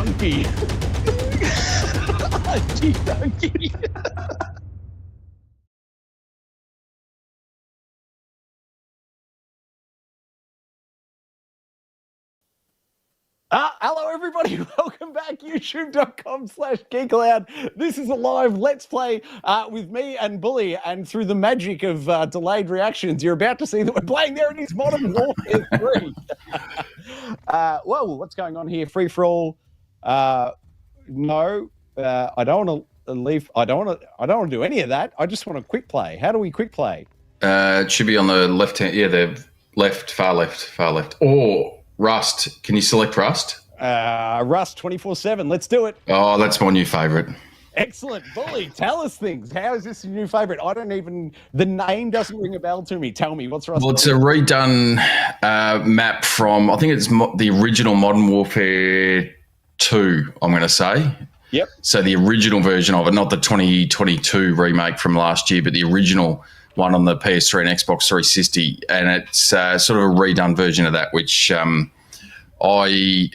donkey. Archie donkey. Hello, everybody. Welcome back. YouTube.com/Geek Aloud. This is a live Let's Play with me and Bully. And through the magic of delayed reactions, you're about to see that we're playing There It Is Modern Warfare 3. Whoa, what's going on here? Free for all? No, I don't want to leave. I don't want to do any of that. I just want to quick play. How do we quick play? It should be on the left hand. Yeah, the far left. Or Rust. Can you select Rust? Rust 24/7. Let's do it. Oh, that's my new favourite. Excellent. Bully, tell us things. How is this your new favourite? The name doesn't ring a bell to me. Tell me, what's Rust? Well, it's a redone map from, I think it's the original Modern Warfare 2, I'm going to say. Yep. So the original version of it, not the 2022 remake from last year, but the original one on the PS3 and Xbox 360, and it's sort of a redone version of that, which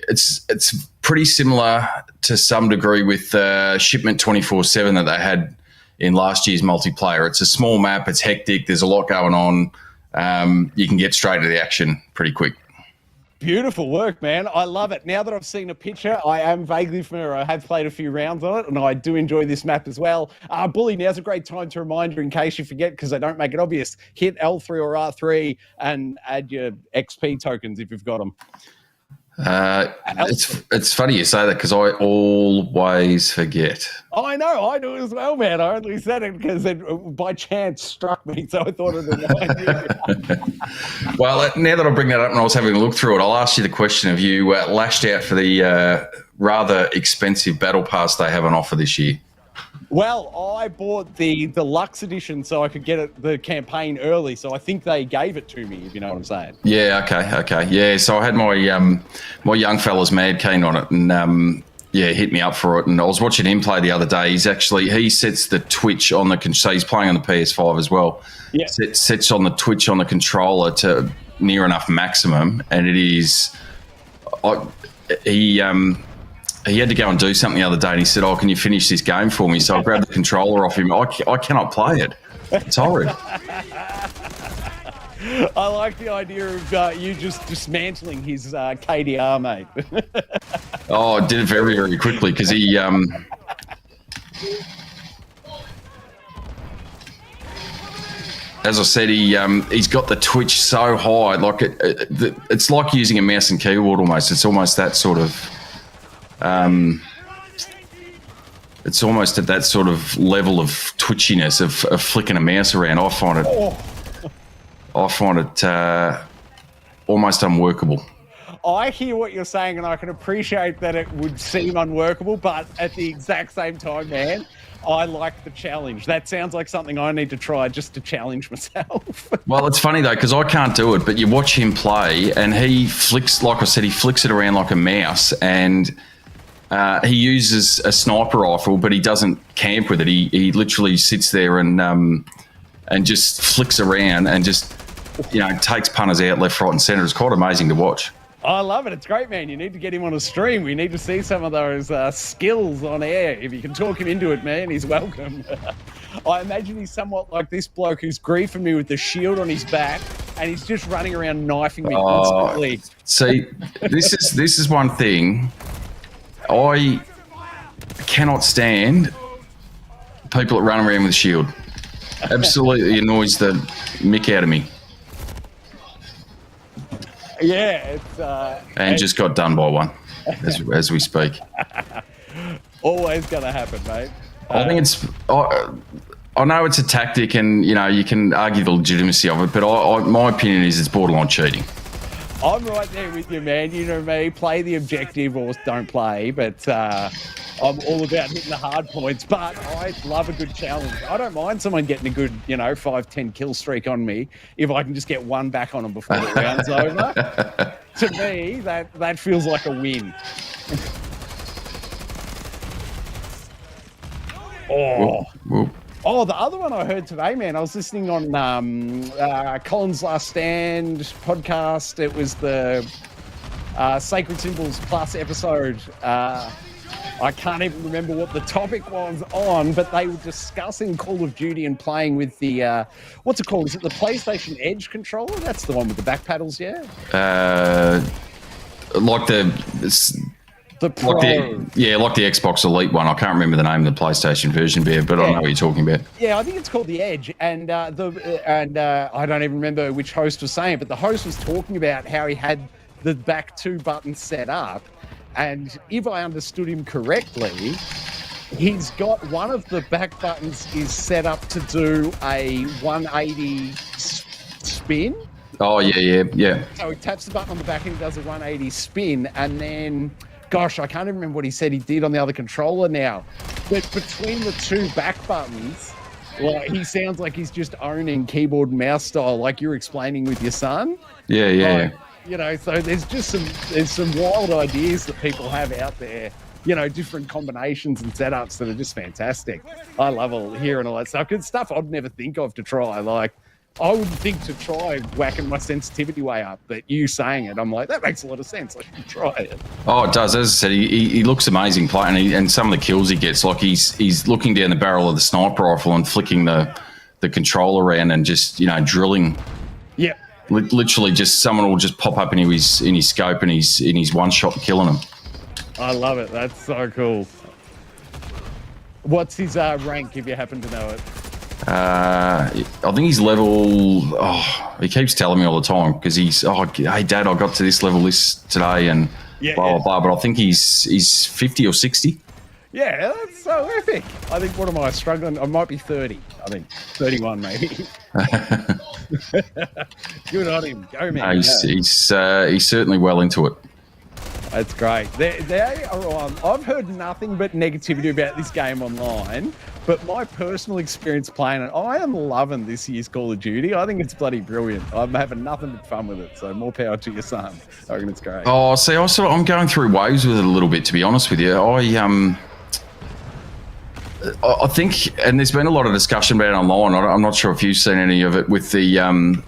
it's pretty similar to some degree with Shipment 24/7 that they had in last year's multiplayer. It's a small map, it's hectic, there's a lot going on. You can get straight to the action pretty quick. Beautiful work, man. I love it. Now that I've seen a picture, I am vaguely familiar. I have played a few rounds on it, and I do enjoy this map as well. Bully, now's a great time to remind you, in case you forget, because I don't make it obvious, hit L3 or R3 and add your XP tokens if you've got them. It's funny you say that because I always forget. I know, I do as well, man. I only said it because it by chance struck me, so I thought it would remind you. Well, now that I bring that up and I was having a look through it, I'll ask you the question: have you lashed out for the rather expensive battle pass they have on offer this year? Well, I bought the deluxe edition so I could get the campaign early, so I think they gave it to me, if you know what I'm saying. Yeah, okay. Yeah, so I had my my young fella's mad keen on it, and hit me up for it. And I was watching him play the other day. He sets the Twitch on the, so he's playing on the PS5 as well. Yeah. Sets on the Twitch on the controller to near enough maximum, and it is. He had to go and do something the other day, and he said, "Oh, can you finish this game for me?" So I grabbed the controller off him. I cannot play it. It's horrid. I like the idea of you just dismantling his KDR, mate. Oh, I did it very, very quickly because he... as I said, he's got the twitch so high. Like it's like using a mouse and keyboard almost. It's almost that sort of... it's almost at that sort of level of twitchiness of flicking a mouse around. I find it almost unworkable. I hear what you're saying, and I can appreciate that it would seem unworkable, but at the exact same time, man, I like the challenge. That sounds like something I need to try just to challenge myself. Well, it's funny, though, because I can't do it, but you watch him play, and he flicks, like I said, he flicks it around like a mouse, and... he uses a sniper rifle, but he doesn't camp with it. He literally sits there and just flicks around and just, takes punters out left, right and centre. It's quite amazing to watch. I love it. It's great, man. You need to get him on a stream. We need to see some of those skills on air. If you can talk him into it, man, he's welcome. I imagine he's somewhat like this bloke who's griefing me with the shield on his back, and he's just running around knifing me constantly. See, this is one thing. I cannot stand people that run around with a shield. Absolutely annoys the mick out of me. Yeah, it's... and just got done by one as we speak. Always going to happen, mate. I think it's... I know it's a tactic and, you can argue the legitimacy of it, but my opinion is it's borderline cheating. I'm right there with you, man. You know me, play the objective or don't play, but I'm all about hitting the hard points. But I love a good challenge. I don't mind someone getting a good, 5-10 kill streak on me if I can just get one back on them before the round's over. To me, that feels like a win. Whoop. Oh, the other one I heard today, man, I was listening on Colin's Last Stand podcast. It was the Sacred Symbols Plus episode. I can't even remember what the topic was on, but they were discussing Call of Duty and playing with the, what's it called? Is it the PlayStation Edge controller? That's the one with the back paddles, yeah? Like the Pro. like the Xbox Elite one. I can't remember the name of the PlayStation version, but I know what you're talking about. Yeah, I think it's called the Edge, and I don't even remember which host was saying it, but the host was talking about how he had the back two buttons set up, and if I understood him correctly, he's got one of the back buttons is set up to do a 180 spin. Oh, yeah. So he taps the button on the back and he does a 180 spin, and then, gosh, I can't even remember what he said he did on the other controller now. But between the two back buttons, like, he sounds like he's just owning keyboard and mouse style, like you're explaining with your son. Yeah. So there's some wild ideas that people have out there. Different combinations and setups that are just fantastic. I love hearing all that stuff. It's stuff I'd never think of to try. Like, I wouldn't think to try whacking my sensitivity way up, but you saying it, I'm like, that makes a lot of sense. I should try it. Oh, it does. As I said, he looks amazing playing, and some of the kills he gets, like he's looking down the barrel of the sniper rifle and flicking the controller around and just drilling. Yeah. Literally, just someone will just pop up in his scope and he's in his one shot killing him. I love it. That's so cool. What's his rank, if you happen to know it? I think he's level. Oh, he keeps telling me all the time because he's. Oh, hey, Dad, I got to this level today, and blah blah blah. But I think he's 50 or 60. Yeah, that's so epic. I think. What am I struggling? I might be 30. I think 31 maybe. Good on him. Go, man. He's certainly well into it. That's great. They are on. I've heard nothing but negativity about this game online, but my personal experience playing it, I am loving this year's Call of Duty. I think it's bloody brilliant. I'm having nothing but fun with it. So more power to your son. I reckon it's great. Oh, see, I'm going through waves with it a little bit, to be honest with you. I think, and there's been a lot of discussion about it online. I'm not sure if you've seen any of it with the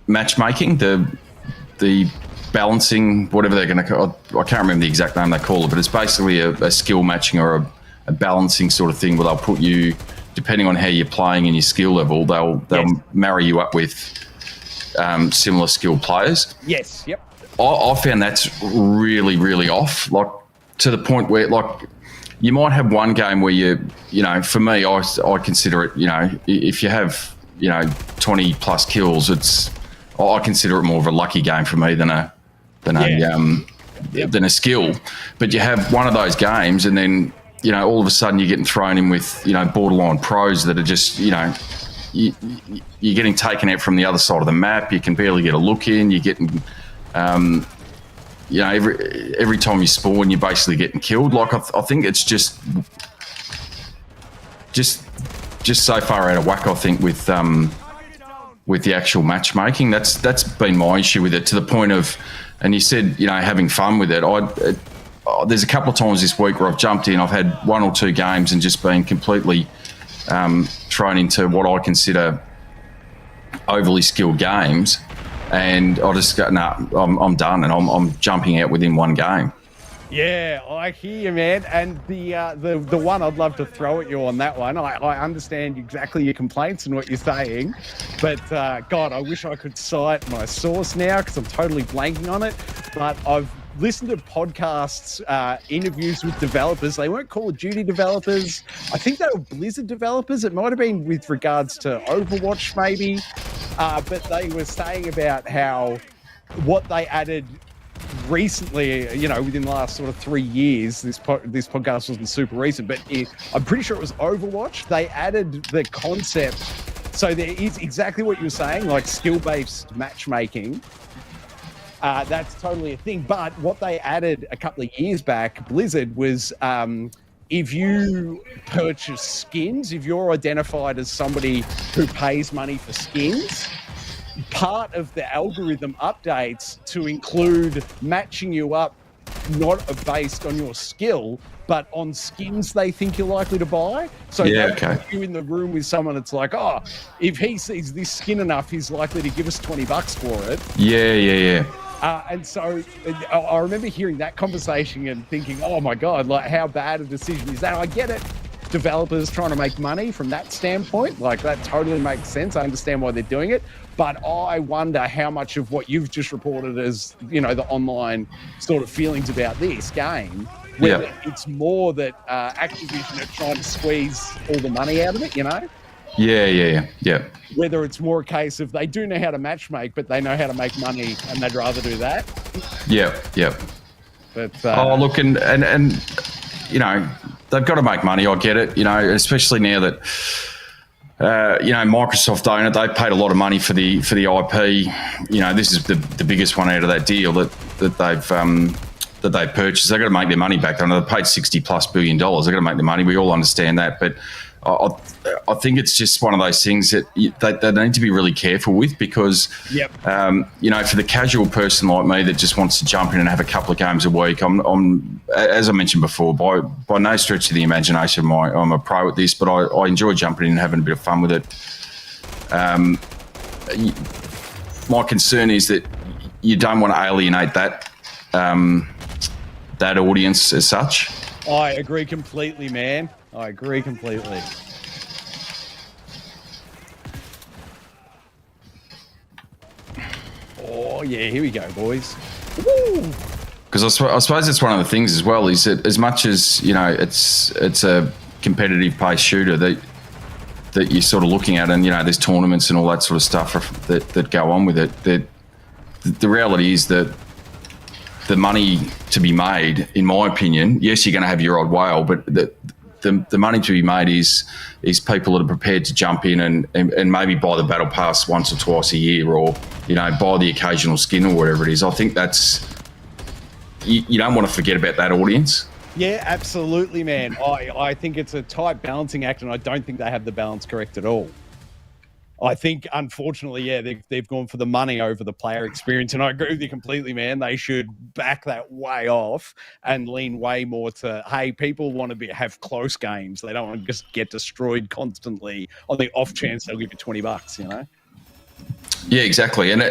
matchmaking, the balancing, whatever they're going to call it. I can't remember the exact name they call it, but it's basically a skill matching or a balancing sort of thing where they'll put you, depending on how you're playing and your skill level, they'll marry you up with similar skilled players. Yes, yep. I found that's really, really off, like to the point where, like, you might have one game where for me, I consider it, if you have, 20 plus kills, I consider it more of a lucky game for me than a skill. But you have one of those games, and then all of a sudden you're getting thrown in with borderline pros that are just you're getting taken out from the other side of the map. You can barely get a look in. You're getting every time you spawn, you're basically getting killed. Like I think it's just so far out of whack. I think with the actual matchmaking, that's been my issue with it, to the point of, and you said having fun with it. There's a couple of times this week where I've jumped in. I've had one or two games and just been completely thrown into what I consider overly skilled games. And I just go, I'm done, and I'm jumping out within one game. Yeah, I hear you, man. And the one I'd love to throw at you on that one, I understand exactly your complaints and what you're saying, but God, I wish I could cite my source now because I'm totally blanking on it. But I've listened to podcasts, interviews with developers. They weren't Call of Duty developers. I think they were Blizzard developers. It might have been with regards to Overwatch, maybe. But they were saying about how what they added recently, within the last sort of 3 years, this podcast wasn't super recent, but I'm pretty sure it was Overwatch. They added the concept. So there is exactly what you were saying, like skill-based matchmaking. That's totally a thing. But what they added a couple of years back, Blizzard, was if you purchase skins, if you're identified as somebody who pays money for skins, part of the algorithm updates to include matching you up not based on your skill, but on skins they think you're likely to buy. So if you're in the room with someone that's like, if he sees this skin enough, he's likely to give us $20 for it. Yeah. And so I remember hearing that conversation and thinking, oh my God, like how bad a decision is that? I get it. Developers trying to make money from that standpoint, like that totally makes sense. I understand why they're doing it. But I wonder how much of what you've just reported as, the online sort of feelings about this game, whether it's more that Activision are trying to squeeze all the money out of it, Yeah. Whether it's more a case of they do know how to matchmake, but they know how to make money and they'd rather do that. Yeah. But look, and they've got to make money. I get it, especially now that Microsoft own it. They paid a lot of money for the IP. This is the biggest one out of that deal that they've purchased. They've got to make their money back. I know they paid $60+ billion. They've got to make their money. We all understand that, but I think it's just one of those things that they need to be really careful with because, for the casual person like me that just wants to jump in and have a couple of games a week, I'm as I mentioned before, by no stretch of the imagination, I'm a pro at this, but I enjoy jumping in and having a bit of fun with it. My concern is that you don't want to alienate that audience as such. I agree completely, man. I agree completely. Oh, yeah, here we go, boys. Because I suppose it's one of the things as well is that as much as, it's a competitive pace shooter that you're sort of looking at and, there's tournaments and all that sort of stuff that go on with it, that the reality is that the money to be made, in my opinion, yes, you're going to have your odd whale, but the money to be made is people that are prepared to jump in and maybe buy the battle pass once or twice a year or, buy the occasional skin or whatever it is. I think that's, you don't want to forget about that audience. Yeah, absolutely, man. I think it's a tight balancing act and I don't think they have the balance correct at all. I think, unfortunately, they've gone for the money over the player experience, and I agree with you completely, man. They should back that way off and lean way more to, hey, people want to have close games. They don't want to just get destroyed constantly on the off chance they'll give you $20, Yeah, exactly, and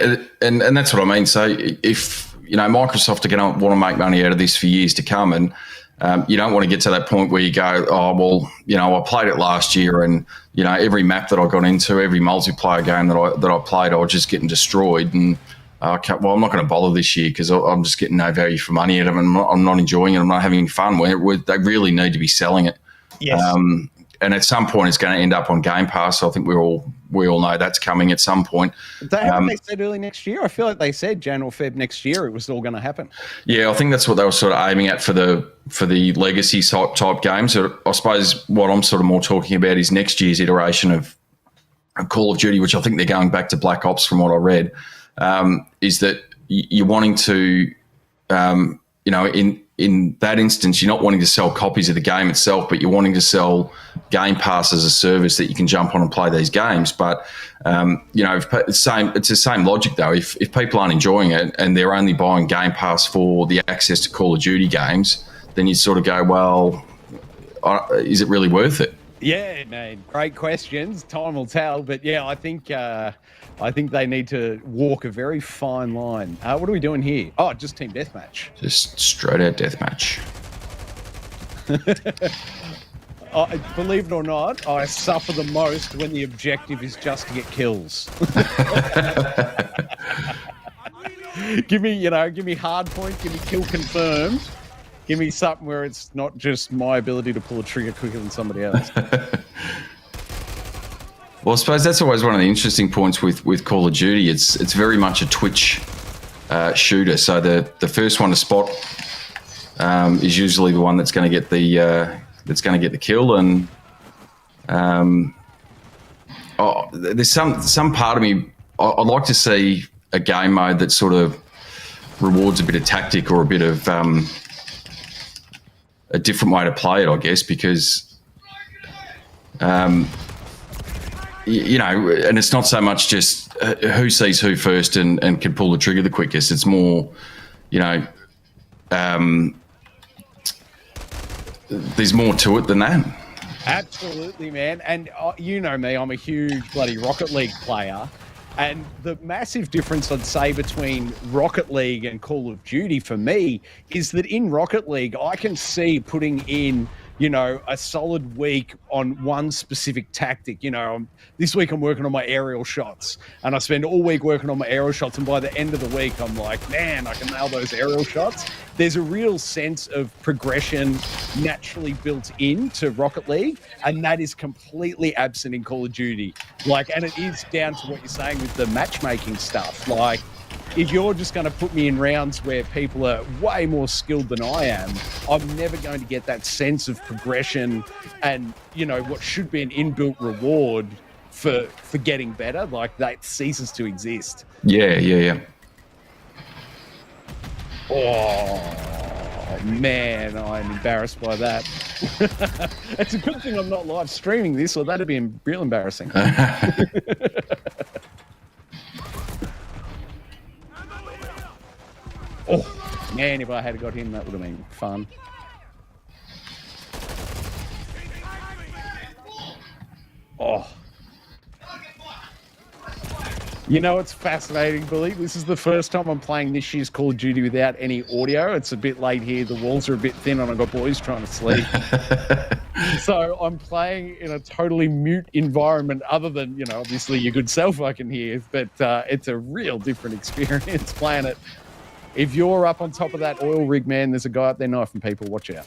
that's what I mean. So if Microsoft are going to want to make money out of this for years to come, and you don't want to get to that point where you go, oh, well, I played it last year and, every map that I got into, every multiplayer game that I played, I was just getting destroyed. And, I'm not going to bother this year because I'm just getting no value for money out of it. I'm not enjoying it. I'm not having fun. They really need to be selling it. Yes. And at some point, it's going to end up on Game Pass. So I think we all know that's coming at some point. Haven't they said early next year? I feel like they said Jan or Feb next year it was all going to happen. Yeah, I think that's what they were sort of aiming at for the legacy type games. So I suppose what I'm sort of more talking about is next year's iteration of Call of Duty, which I think they're going back to Black Ops from what I read, is that you're wanting to, in that instance, you're not wanting to sell copies of the game itself, but you're wanting to sell Game Pass as a service that you can jump on and play these games. But, it's the same logic, though. If people aren't enjoying it and they're only buying Game Pass for the access to Call of Duty games, then you sort of go, well, is it really worth it? Yeah, man, great questions. Time will tell. But, yeah, I think they need to walk a very fine line. What are we doing here? Oh, just team deathmatch. Just straight out deathmatch. Believe it or not, I suffer the most when the objective is just to get kills. Give me hard point, give me kill confirmed. Give me something where it's not just my ability to pull a trigger quicker than somebody else. Well, I suppose that's always one of the interesting points with Call of Duty. It's very much a Twitch shooter. So the first one to spot is usually the one that's going to get the kill. And there's some part of me I'd like to see a game mode that sort of rewards a bit of tactic or a bit of a different way to play it, I guess, because and it's not so much just who sees who first and can pull the trigger the quickest. It's more, there's more to it than that. Absolutely, man. And you know me, I'm a huge bloody Rocket League player. And the massive difference, I'd say, between Rocket League and Call of Duty for me is that in Rocket League, I can see putting in, a solid week on one specific tactic. This week I'm working on my aerial shots, and I spend all week working on my aerial shots. And by the end of the week, I'm like, man, I can nail those aerial shots. There's a real sense of progression naturally built into Rocket League, and that is completely absent in Call of Duty. And it is down to what you're saying with the matchmaking stuff. If you're just going to put me in rounds where people are way more skilled than I am, I'm never going to get that sense of progression and, what should be an inbuilt reward for getting better. That ceases to exist. Yeah. Oh, man, I'm embarrassed by that. It's a good thing I'm not live streaming this, or that'd be real embarrassing. Oh, man, if I had got him, that would have been fun. Oh. It's fascinating, Billy. This is the first time I'm playing this year's Call of Duty without any audio. It's a bit late here. The walls are a bit thin, and I've got boys trying to sleep. So I'm playing in a totally mute environment other than, obviously your good self I can hear. But it's a real different experience playing it. If you're up on top of that oil rig, man, there's a guy up there knifing people. Watch out.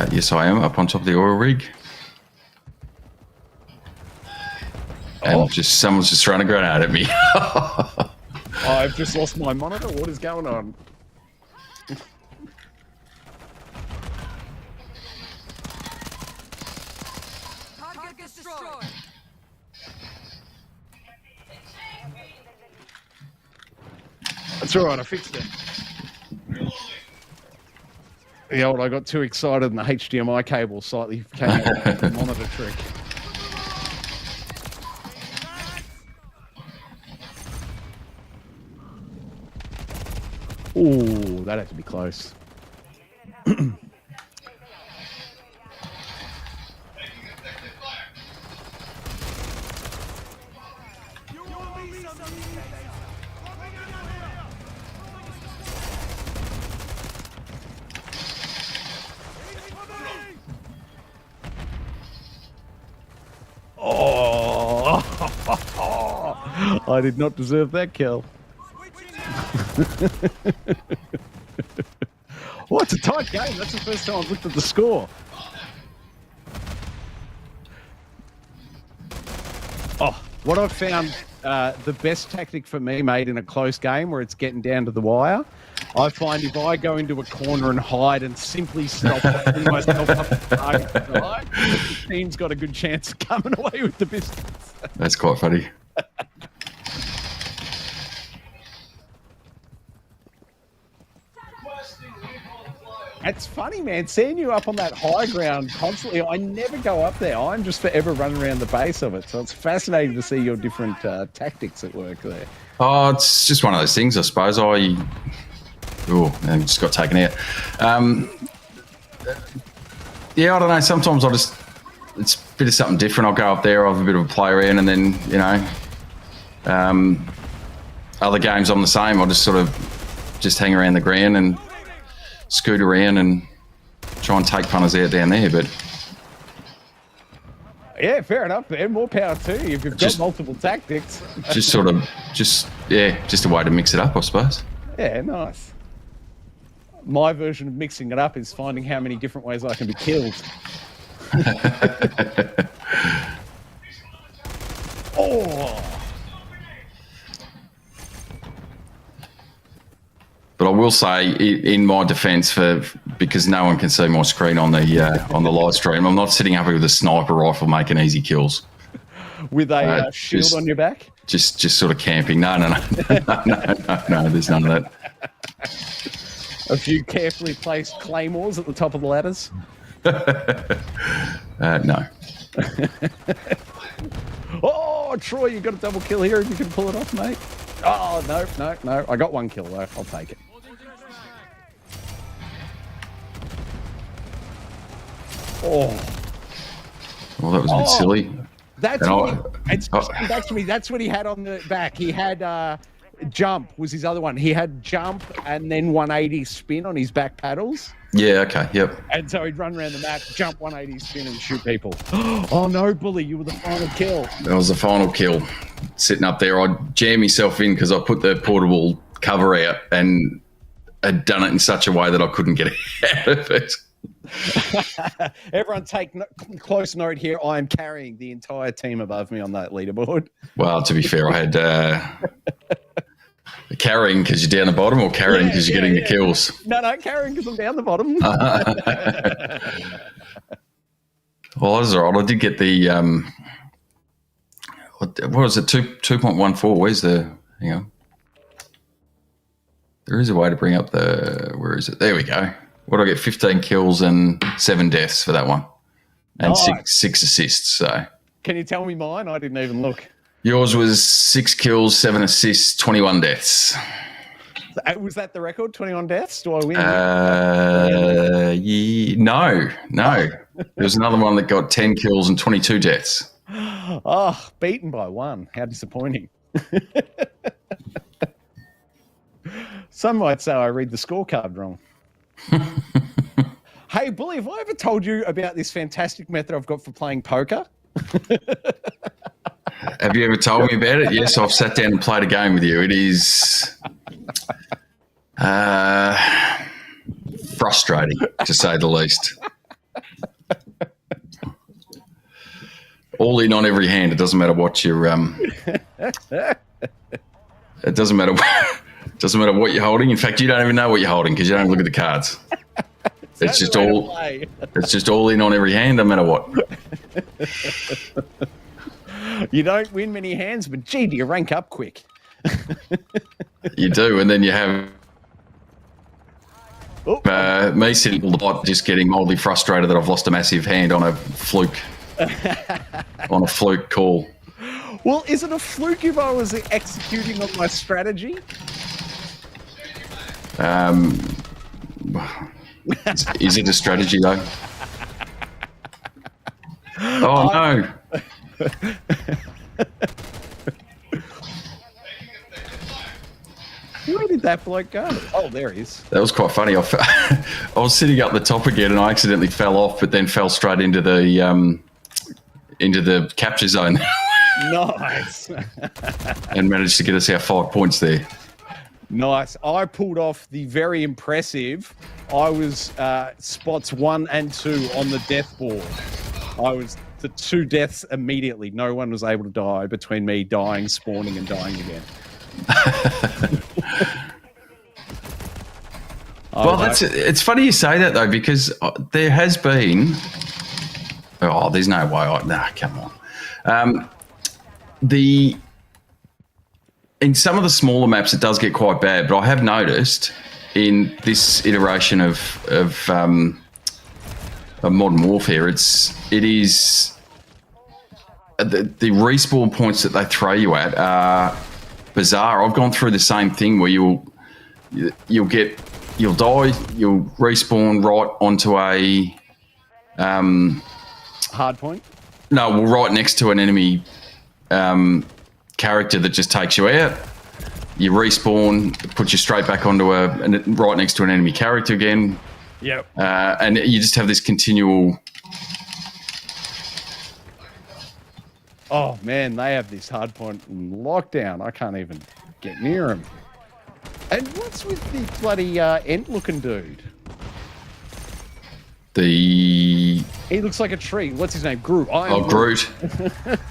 Yes, I am up on top of the oil rig. And someone's just throwing a grenade at me. I've just lost my monitor. What is going on? Target destroyed. That's all right. I fixed it. I got too excited and the HDMI cable slightly came out of the monitor trick. Ooh, that had to be close. Oh, I did not deserve that kill. Well, it's a tight game. That's the first time I've looked at the score. Oh, what I've found the best tactic for me, mate, in a close game where it's getting down to the wire, I find if I go into a corner and hide and simply stop putting myself up the target side, the team's got a good chance of coming away with the biscuits. That's quite funny. It's funny, man, seeing you up on that high ground constantly. I never go up there. I'm just forever running around the base of it. So it's fascinating to see your different tactics at work there. Oh, it's just one of those things, I suppose. I just got taken out. Yeah, I don't know. Sometimes it's a bit of something different. I'll go up there, I'll have a bit of a play around, and then, other games I'm the same. I'll just sort of just hang around the ground and scoot around and try and take punters out down there, but yeah, fair enough, man. More power to you if you've got multiple tactics. just a way to mix it up, I suppose. Yeah, nice. My version of mixing it up is finding how many different ways I can be killed. Oh. But I will say, in my defence, because no one can see my screen on the live stream, I'm not sitting up with a sniper rifle making easy kills. With a shield on your back? Just sort of camping. No, there's none of that. A few carefully placed claymores at the top of the ladders? No. Oh, Troy, you got a double kill here if you can pull it off, mate. Oh, no. I got one kill, though. I'll take it. Oh. Well, that was a bit silly. That's It's just come back to me. That's what he had on the back. He had jump was his other one. He had jump and then 180 spin on his back paddles. Yeah, okay, yep. And so he'd run around the map, jump 180 spin and shoot people. Oh no, Bully, you were the final kill. That was the final kill. Sitting up there, I jammed myself in because I put the portable cover out and had done it in such a way that I couldn't get out of it. Everyone take close note here. I am carrying the entire team above me on that leaderboard. Well, to be fair, I had carrying because you're down the bottom or carrying because you're getting the kills? No, carrying because I'm down the bottom. Well, that was all right. I did get the, what was it, 2.14? Where's the, hang on. There is a way to bring up the, where is it? There we go. What did I get? 15 kills and 7 deaths for that one. And six assists, so. Can you tell me mine? I didn't even look. Yours was 6 kills, 7 assists, 21 deaths. Was that the record? 21 deaths? Do I win? No. There was another one that got 10 kills and 22 deaths. Oh, beaten by 1. How disappointing. Some might say I read the scorecard wrong. Hey, Bully, have I ever told you about this fantastic method I've got for playing poker? Have you ever told me about it? Yes, I've sat down and played a game with you. It is frustrating, to say the least. All in on every hand. It doesn't matter what you're. It doesn't matter. Doesn't matter what you're holding. In fact, you don't even know what you're holding because you don't look at the cards. It's just all. It's just all in on every hand, no matter what. You don't win many hands, but gee, do you rank up quick? You do, and then you have me sitting on the bot, just getting mildly frustrated that I've lost a massive hand on a fluke, call. Well, is it a fluke if I was executing on my strategy? Is it a strategy though? Oh no. Where did that bloke go? Oh, there he is. That was quite funny. I was sitting up the top again and I accidentally fell off, but then fell straight into the capture zone. Nice. And managed to get us our 5 points there. Nice. I pulled off the very impressive. I was spots 1 and 2 on the death board. I was the 2 deaths immediately. No one was able to die between me dying, spawning, and dying again. Well, it's funny you say that though, because there has been. Oh, there's no way. Come on. In some of the smaller maps, it does get quite bad, but I have noticed in this iteration of Modern Warfare, it is the respawn points that they throw you at are bizarre. I've gone through the same thing where you'll die, you'll respawn right onto a hard point. No, well, right next to an enemy character that just takes you out. You respawn, puts you straight back onto right next to an enemy character again. Yep. And you just have this continual. Oh man, they have this hard point in lockdown. I can't even get near them. And what's with the bloody ant-looking dude? He looks like a tree. What's his name? Groot. Groot.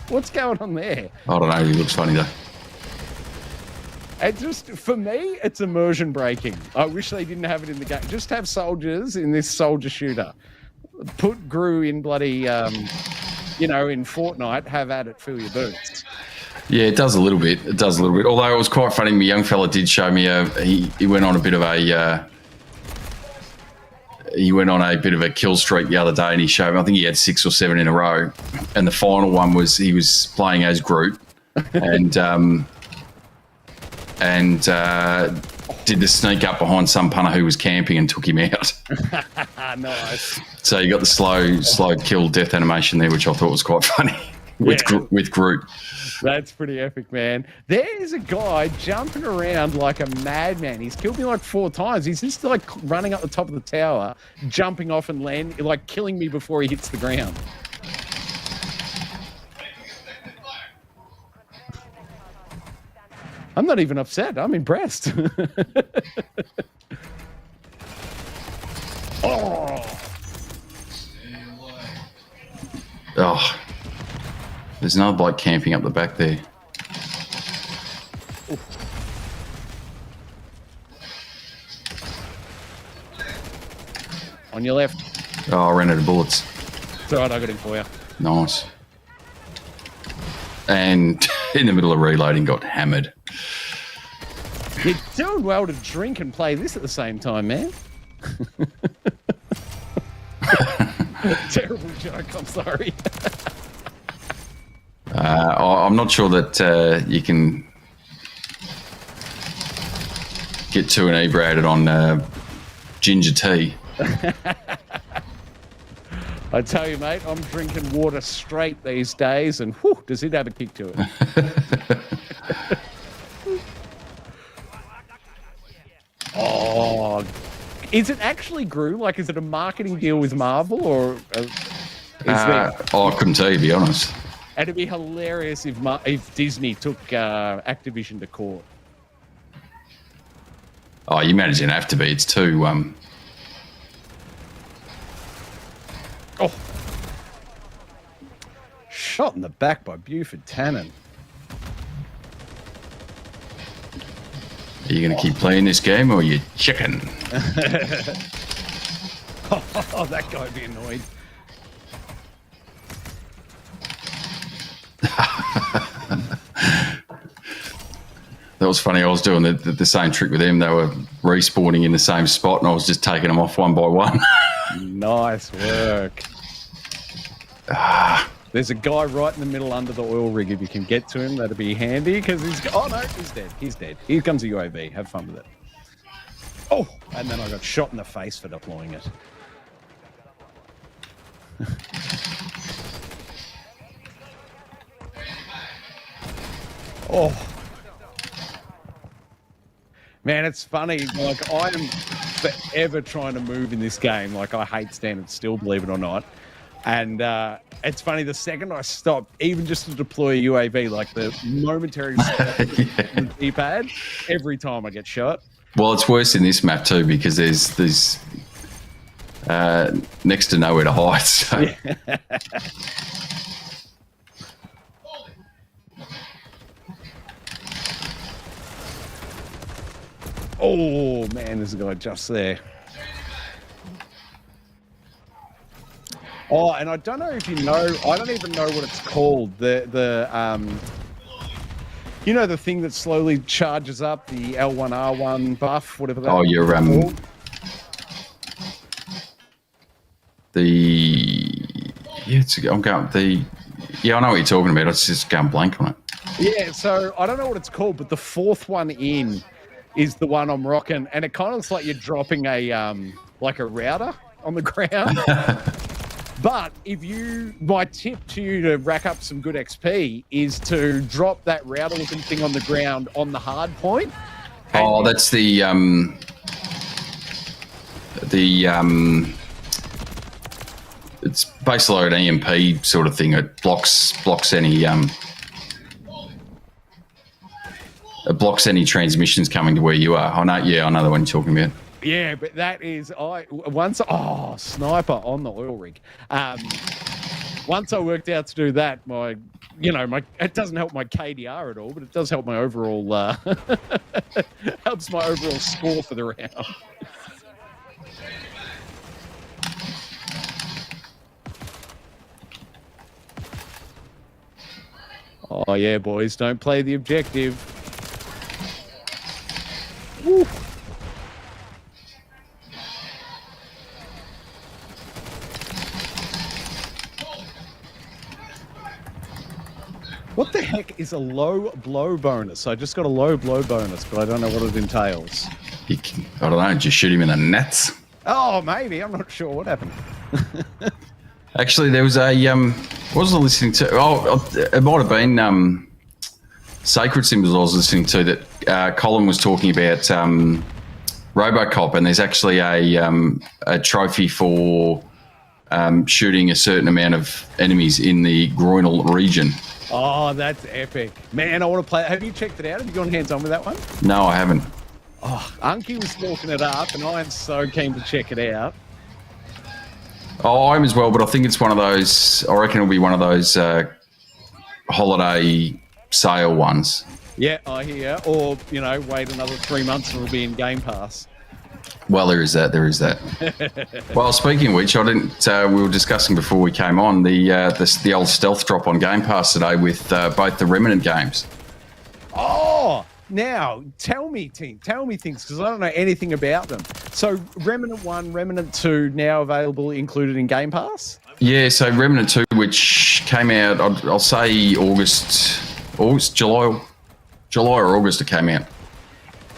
What's going on there? I don't know. He looks funny though. It just, for me, it's immersion breaking. I wish they didn't have it in the game. Just have soldiers in this soldier shooter. Put Gru in bloody, in Fortnite. Have at it. Fill your boots. Yeah, it does a little bit. Although it was quite funny. My young fella did show me he went on a bit of a. He went on a bit of a kill streak the other day, and he showed me. I think he had 6 or 7 in a row, and the final one was he was playing as Groot, and did the sneak up behind some punter who was camping and took him out. Nice. So you got the slow kill death animation there, which I thought was quite funny. with Groot. That's pretty epic, man. There's a guy jumping around like a madman. He's killed me like 4 times. He's just like running up the top of the tower, jumping off and like killing me before he hits the ground. I'm not even upset. I'm impressed. Oh, there's another bloke camping up the back there. On your left. Oh, I ran out of bullets. It's all right, I got him for you. Nice. And in the middle of reloading, got hammered. You're doing well to drink and play this at the same time, man. Terrible joke, I'm sorry. I'm not sure that you can get too inebriated on ginger tea. I tell you, mate, I'm drinking water straight these days, and whew, does it have a kick to it? Oh, is it actually Gru? Like, is it a marketing deal with Marvel, or is there? Oh, I couldn't tell you, to be honest. And it'd be hilarious if Disney took Activision to court. Oh, you imagine it have to be. It's too. Oh, shot in the back by Buford Tannen. Are you going to keep playing this game, or are you chicken? Oh, that guy would be annoyed. That was funny. I was doing the same trick with them. They were respawning in the same spot, and I was just taking them off one by one. Nice work. There's a guy right in the middle under the oil rig. If you can get to him, that'd be handy, because he's... Oh, no, he's dead. He's dead. Here comes a UAV. Have fun with it. Oh, and then I got shot in the face for deploying it. Oh. Man, it's funny. Like, I am forever trying to move in this game. Like, I hate standing still, believe it or not. And it's funny, the second I stop, even just to deploy a UAV, like the momentary stop on the D-pad, every time I get shot. Well, it's worse in this map too, because there's next to nowhere to hide. So. Yeah. Oh man, there's a guy just there. Oh, and I don't know if you know, I don't even know what it's called. You know, the thing that slowly charges up, the L1R1 buff, whatever that is. Oh, you're called? I know what you're talking about. I was just going blank on it. Yeah, so I don't know what it's called, but the fourth one in is the one I'm rocking, and it kind of looks like you're dropping a like a router on the ground. But my tip to you to rack up some good XP is to drop that router-looking thing on the ground on the hard point. Oh, that's the it's basically an EMP sort of thing. It blocks any transmissions coming to where you are. I know the one you're talking about. Yeah, but that is sniper on the oil rig. Once I worked out to do that, it doesn't help my KDR at all, but it does help my overall helps my overall score for the round. Oh yeah, boys, don't play the objective. Woo. What the heck is a low blow bonus? I just got a low blow bonus, but I don't know what it entails. I don't know, just shoot him in the nuts. Oh, maybe. I'm not sure what happened. Actually, there was a Was I listening to? Oh, it might have been Sacred Symbols I was listening to that Colin was talking about RoboCop, and there's actually a trophy for shooting a certain amount of enemies in the groinal region. Oh, that's epic. Man, I want to play. Have you checked it out? Have you gone hands-on with that one? No, I haven't. Oh, Unky was talking it up, and I'm so keen to check it out. Oh, I'm as well, but I think it's one of those. I reckon it'll be one of those holiday sale ones. Yeah, I hear. Or, wait another 3 months and it'll be in Game Pass. Well, there is that. There is that. Well, speaking of which, I didn't. We were discussing before we came on the old stealth drop on Game Pass today with both the Remnant games. Oh, now tell me things because I don't know anything about them. So, Remnant 1, Remnant 2 now available, included in Game Pass. Yeah, so Remnant 2, which came out, I'll say July or August it came out.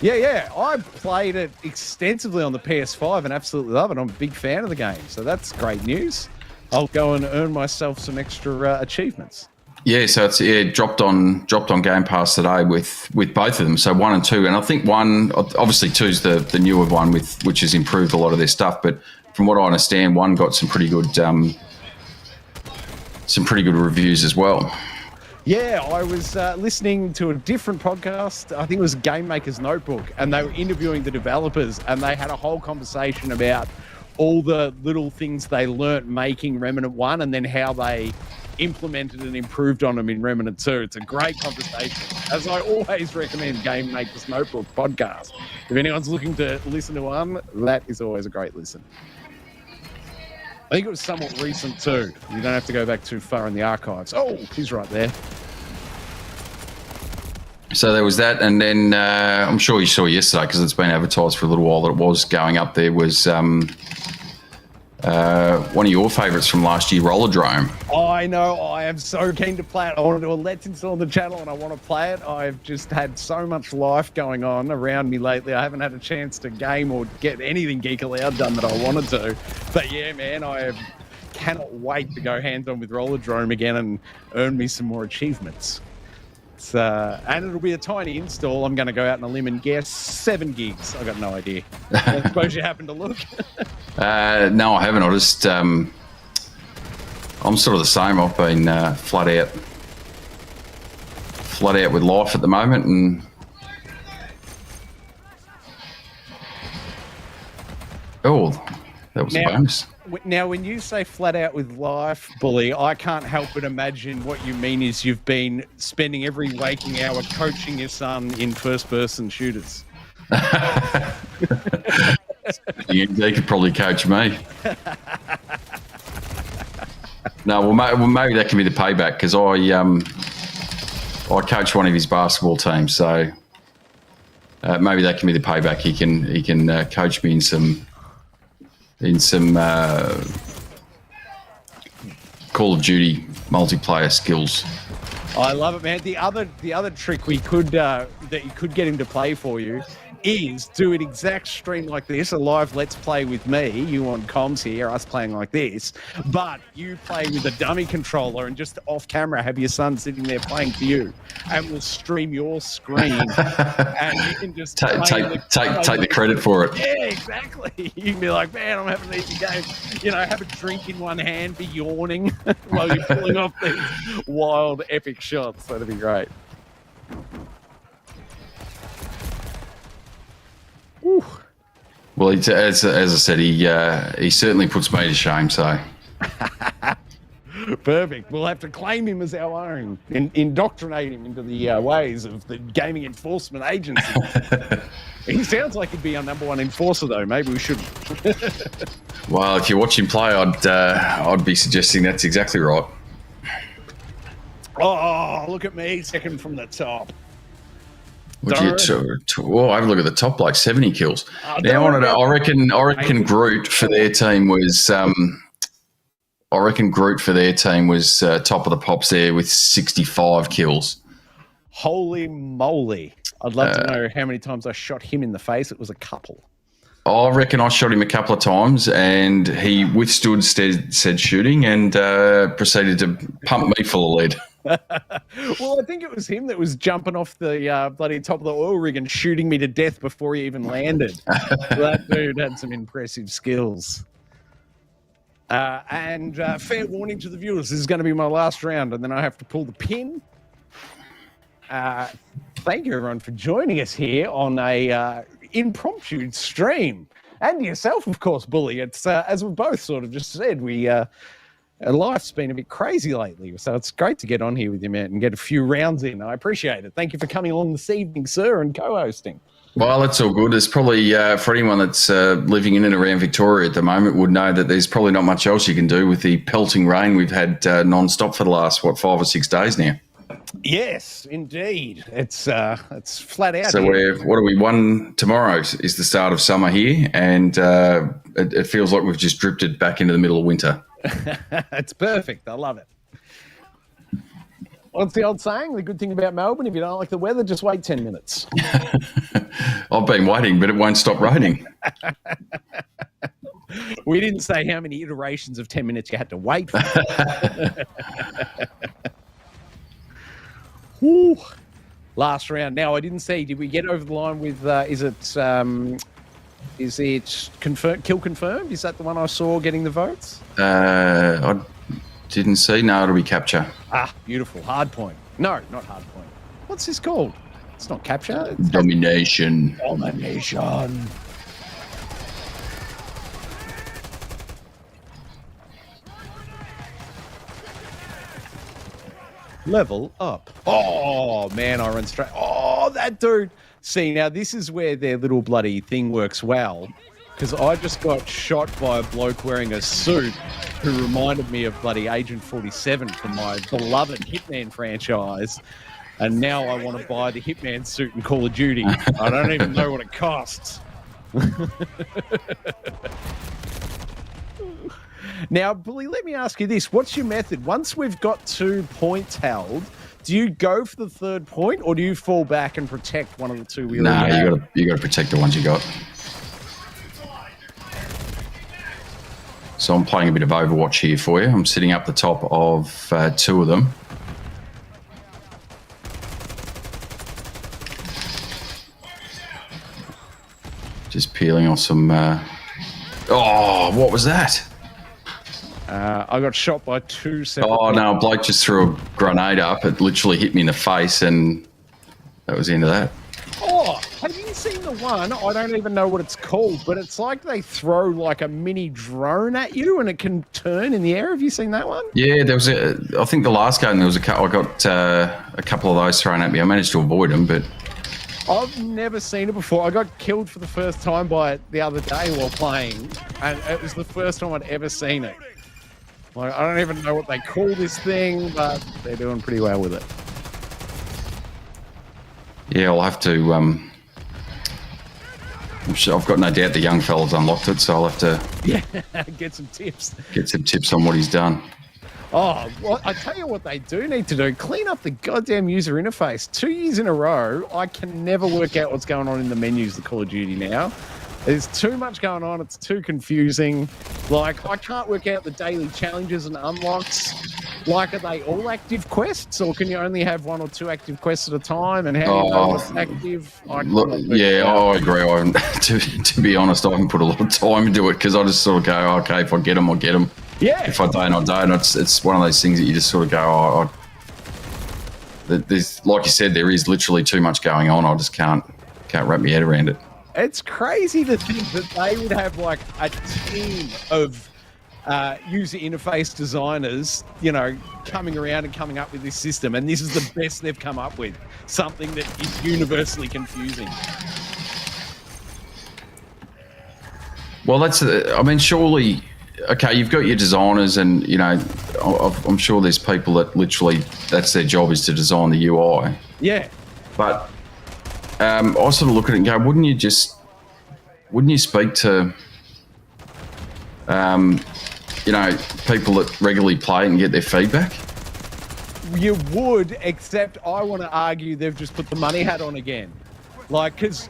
Yeah. I played it extensively on the PS5 and absolutely love it. I'm a big fan of the game, so that's great news. I'll go and earn myself some extra achievements. Yeah, so it's dropped on Game Pass today with both of them. So 1 and 2, and I think 1, obviously 2's the newer one which has improved a lot of their stuff. But from what I understand, 1 got some pretty good reviews as well. Yeah, I was listening to a different podcast. I think it was Game Maker's Notebook, and they were interviewing the developers, and they had a whole conversation about all the little things they learnt making Remnant 1 and then how they implemented and improved on them in Remnant 2. It's a great conversation. As I always recommend Game Maker's Notebook podcast. If anyone's looking to listen to one, that is always a great listen. I think it was somewhat recent too. You don't have to go back too far in the archives. Oh, he's right there. So there was that, and then I'm sure you saw yesterday because it's been advertised for a little while that it was going up. There was one of your favourites from last year, Rollerdrome. I know. I am so keen to play it. I want to do a Let's Install on the channel, and I want to play it. I've just had so much life going on around me lately. I haven't had a chance to game or get anything Geek Aloud done that I wanted to. But yeah, man, cannot wait to go hands-on with Rollerdrome again and earn me some more achievements. And it'll be a tiny install. I'm going to go out on a limb and guess 7 gigs. I got no idea. I suppose you happen to look. No, I haven't. I'm sort of the same. I've been flat out with life at the moment, and that was a bonus. Now, when you say flat out with life, Bully, I can't help but imagine what you mean is you've been spending every waking hour coaching your son in first-person shooters. They could probably coach me. No, well, maybe that can be the payback because I coach one of his basketball teams, so maybe that can be the payback. He can coach me in some Call of Duty multiplayer skills. I love it, man. The other trick we could that you could get him to play for you is do an exact stream like this, a live Let's Play with me, you on comms here, us playing like this, but you play with a dummy controller and just off camera have your son sitting there playing for you, and we'll stream your screen, and you can just take the credit for it. Yeah, exactly. You can be like, man, I'm having an easy game. Have a drink in one hand, be yawning while you're pulling off these wild, epic shots. That'd be great. Ooh. Well, as I said, he certainly puts me to shame. So perfect. We'll have to claim him as our own, indoctrinate him into the ways of the gaming enforcement agency. He sounds like he'd be our number one enforcer, though. Maybe we should. Well, if you watch him play, I'd be suggesting that's exactly right. Oh, look at me, second from the top. Would you have a look at the top, like 70 kills. Now, I reckon Groot for their team was. I reckon Groot for their team was top of the pops there with 65 kills. Holy moly! I'd love to know how many times I shot him in the face. It was a couple. I reckon I shot him a couple of times, and he withstood said shooting and proceeded to pump me full of lead. Well, I think it was him that was jumping off the bloody top of the oil rig and shooting me to death before he even landed. That dude had some impressive skills. And fair warning to the viewers, this is going to be my last round, and then I have to pull the pin. Thank you, everyone, for joining us here on a impromptu stream. And yourself, of course, Bully. It's as we both sort of just said, life's been a bit crazy lately, so it's great to get on here with you, man, and get a few rounds in. I appreciate it. Thank you for coming along this evening, sir, and co-hosting. Well, that's all good. There's probably, for anyone that's living in and around Victoria at the moment, would know that there's probably not much else you can do with the pelting rain we've had non-stop for the last, 5 or 6 days now. Yes, indeed. It's flat out. So what are we? Tomorrow is the start of summer here, and it feels like we've just drifted back into the middle of winter. It's perfect. I love it. What's the old saying? The good thing about Melbourne, if you don't like the weather, just wait 10 minutes. I've been waiting, but it won't stop raining. We didn't say how many iterations of 10 minutes you had to wait for. Whew. Last round. Now, I didn't see, did we get over the line with, is it kill confirmed? Is that the one I saw getting the votes? I didn't see. No, it'll be capture. Ah, beautiful. Hard point. No, not hard point. What's this called? It's not capture. It's domination. Domination. Level up. Oh, man, I run straight. Oh, that dude. See, now this is where their little bloody thing works well, because I just got shot by a bloke wearing a suit who reminded me of bloody Agent 47 from my beloved Hitman franchise, and now I want to buy the Hitman suit in Call of Duty. I don't even know what it costs. Now, Bully, let me ask you this. What's your method? Once we've got 2 points held, do you go for the 3rd point, or do you fall back and protect one of the 2 we already have? you got to protect the ones you got. So I'm playing a bit of Overwatch here for you. I'm sitting up the top of 2 of them. Just peeling off some... Oh, what was that? I got shot by 2 separate... Oh, no, a bloke just threw a grenade up. It literally hit me in the face, and that was the end of that. Oh, have you seen the one? I don't even know what it's called, but it's like they throw like a mini drone at you and it can turn in the air. Have you seen that one? Yeah, there was I think the last game there was I got a couple of those thrown at me. I managed to avoid them, but... I've never seen it before. I got killed for the first time by it the other day while playing, and it was the first time I'd ever seen it. Like, I don't even know what they call this thing, but they're doing pretty well with it. Yeah, I'll have to... I'm sure, I've got no doubt the young fella's unlocked it, so I'll have to... Get some tips. Get some tips on what he's done. Oh, well, I tell you what they do need to do. Clean up the goddamn user interface. 2 years in a row, I can never work out what's going on in the menus of Call of Duty now. There's too much going on. It's too confusing. Like, I can't work out the daily challenges and unlocks. Like, are they all active quests, or can you only have 1 or 2 active quests at a time? And how do you know what's active? I agree. To be honest, I haven't put a lot of time into it because I just sort of go, okay, if I get them, I'll get them. Yeah. If I don't, I don't. It's one of those things that you just sort of go, there's, like you said, there is literally too much going on. I just can't wrap my head around it. It's crazy to think that they would have like a team of user interface designers, you know, coming around and coming up with this system, and this is the best they've come up with. Something that is universally confusing. Well, that's, I mean, surely, okay, you've got your designers, and, you know, I'm sure there's people that literally, that's their job, is to design the UI. Yeah. But I sort of look at it and go, wouldn't you speak to, you know, people that regularly play and get their feedback? You would, except I want to argue they've just put the money hat on again. Like, because,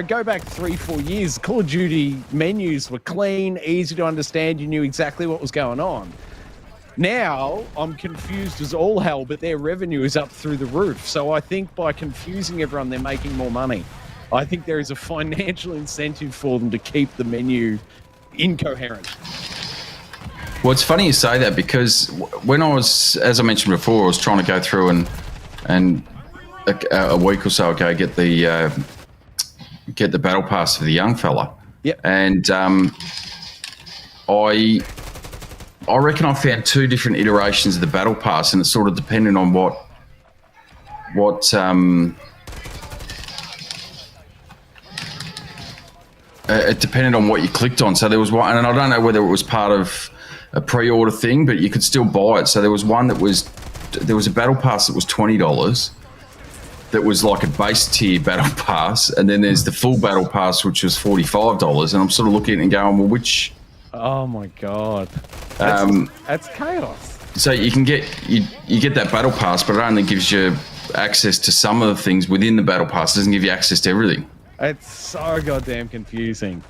go back 3-4 years, Call of Duty menus were clean, easy to understand. You knew exactly what was going on. Now, I'm confused as all hell, but their revenue is up through the roof. So I think by confusing everyone, they're making more money. I think there is a financial incentive for them to keep the menu incoherent. Well, it's funny you say that because when I was, as I mentioned before, I was trying to go through and a week or so ago get the battle pass for the young fella. Yep. And I reckon I found 2 different iterations of the battle pass, and it sort of depended on what it depended on what you clicked on. So there was one, and I don't know whether it was part of a pre-order thing, but you could still buy it. So there was one there was a battle pass that was $20. That was like a base tier battle pass, and then there's the full battle pass, which was $45. And I'm sort of looking at it and going, well, which? Oh my god, that's chaos. So you can get you get that battle pass, but it only gives you access to some of the things within the battle pass. It doesn't give you access to everything. It's so goddamn confusing.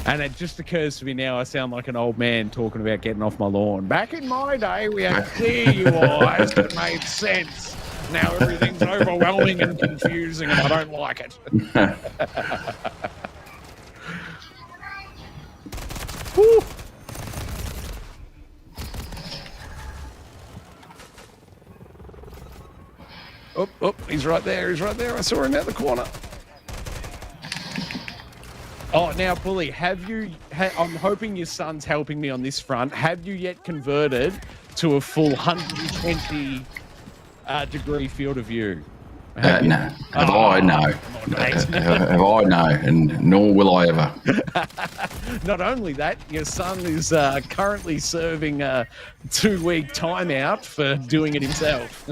And it just occurs to me now, I sound like an old man talking about getting off my lawn. Back in my day, we had clear UIs that made sense. Now everything's overwhelming and confusing, and I don't like it. Woo. Oh, he's right there. He's right there. I saw him out the corner. Oh, now, Bully, have you... I'm hoping your son's helping me on this front. Have you yet converted to a full 120 degree field of view? No. Have I? No. Have I? No. And nor will I ever. Not only that, your son is currently serving a 2-week timeout for doing it himself.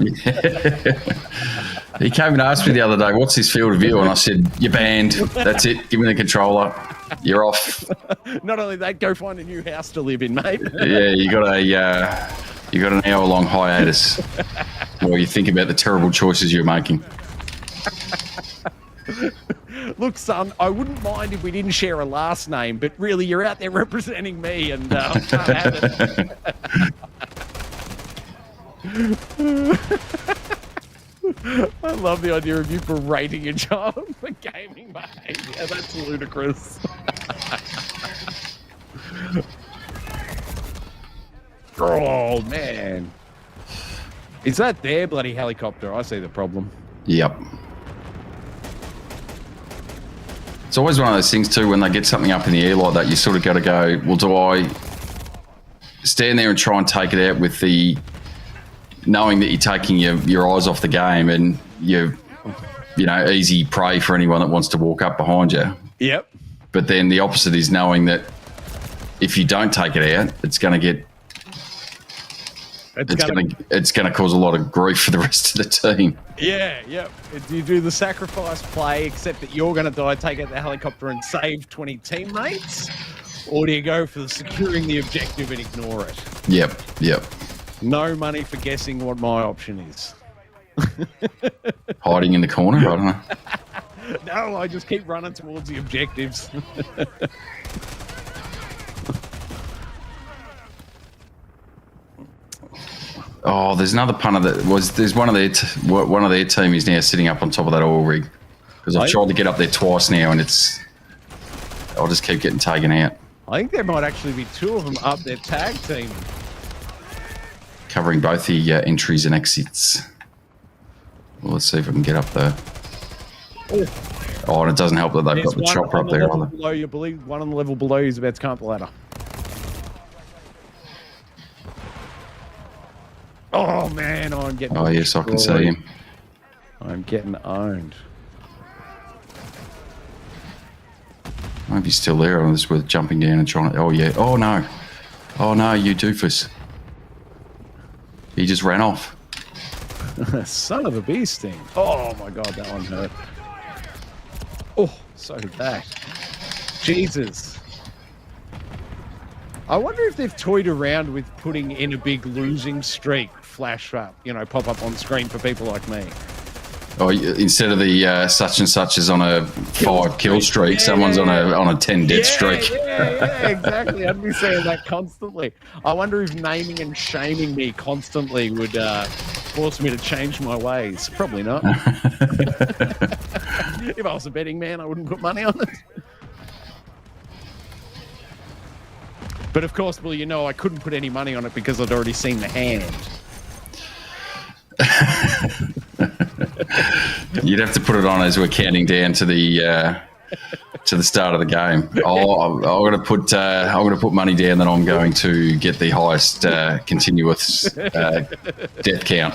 He came and asked me the other day, what's this field of view? And I said, you're banned. That's it. Give me the controller. You're off. Not only that, go find a new house to live in, mate. Yeah, you got an hour-long hiatus while you think about the terrible choices you're making. Look, son, I wouldn't mind if we didn't share a last name, but really, you're out there representing me, and I can't have it. I love the idea of you berating your child for gaming behavior. That's ludicrous. Oh, man. Is that their bloody helicopter? I see the problem. Yep. It's always one of those things, too, when they get something up in the air like that, you sort of got to go, well, do I stand there and try and take it out with the... knowing that you're taking your eyes off the game and you're, easy prey for anyone that wants to walk up behind you. Yep. But then the opposite is knowing that if you don't take it out, it's going to get... It's going to cause a lot of grief for the rest of the team. Yeah, yep. You do the sacrifice play, except that you're going to die, take out the helicopter and save 20 teammates? Or do you go for securing the objective and ignore it? Yep. No money for guessing what my option is. Hiding in the corner? I don't know. No, I just keep running towards the objectives. Oh, there's another punter there's one of their team is now sitting up on top of that oil rig because I've tried to get up there twice now and I'll just keep getting taken out. I think there might actually be 2 of them up their tag team. Covering both the entries and exits. Well, let's see if I can get up there. Oh, and it doesn't help that they've got the chopper up there either. Below you, believe one on the level below you is about to come up the ladder. Oh man, I'm getting. Oh yes, I can see him. I'm getting owned. Maybe he's still there. Or it's worth jumping down and trying to. Oh yeah. Oh no, you doofus. He just ran off. Son of a bee sting. Oh my god, that one hurt. Oh, so did that. Jesus. I wonder if they've toyed around with putting in a big losing streak flash up, pop up on screen for people like me. Or instead of the such and such is on a 5 kill streak, someone's on a 10 death streak. Yeah, exactly. I'd be saying that constantly. I wonder if naming and shaming me constantly would force me to change my ways. Probably not. If I was a betting man, I wouldn't put money on it. But of course, well, I couldn't put any money on it because I'd already seen the hand. You'd have to put it on as we're counting down to the start of the game. I'm going to put money down that I'm going to get the highest continuous death count.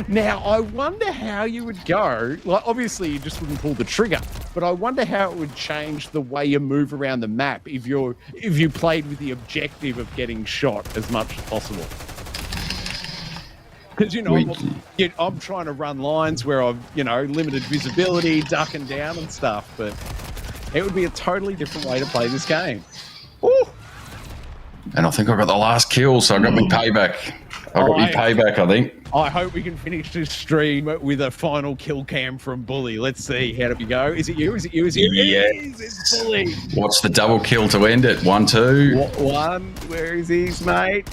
Now, I wonder how you would go. Like, obviously, you just wouldn't pull the trigger, but I wonder how it would change the way you move around the map if you played with the objective of getting shot as much as possible. Because, I'm trying to run lines where I've, limited visibility, ducking down and stuff, but it would be a totally different way to play this game. Ooh. And I think I got the last kill, so I got my payback. I think. I hope we can finish this stream with a final kill cam from Bully. Let's see. How did we go? Is it you? Yes. It's Bully. What's the double kill to end it? 1, 2. One. Where is he, mate?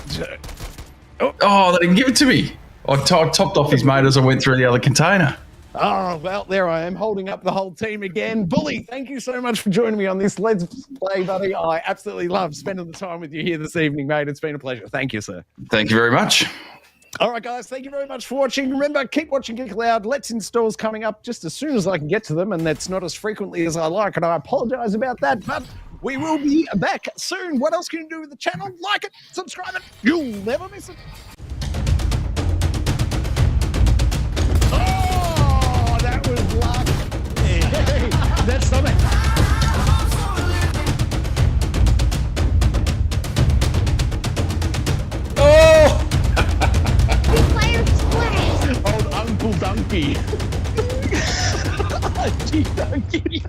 Oh, they didn't give it to me. I topped off his mate as I went through the other container. Oh, well, there I am, holding up the whole team again. Bully, thank you so much for joining me on this Let's Play, buddy. I absolutely love spending the time with you here this evening, mate. It's been a pleasure. Thank you, sir. Thank you very much. All right, guys, thank you very much for watching. Remember, keep watching Geek Aloud. Let's Installs coming up just as soon as I can get to them, and that's not as frequently as I like, and I apologize about that, but we will be back soon. What else can you do with the channel? Like it, subscribe it. You'll never miss it. Oh, that was luck. Hey, that's something. Oh! Old Uncle Donkey. Donkey.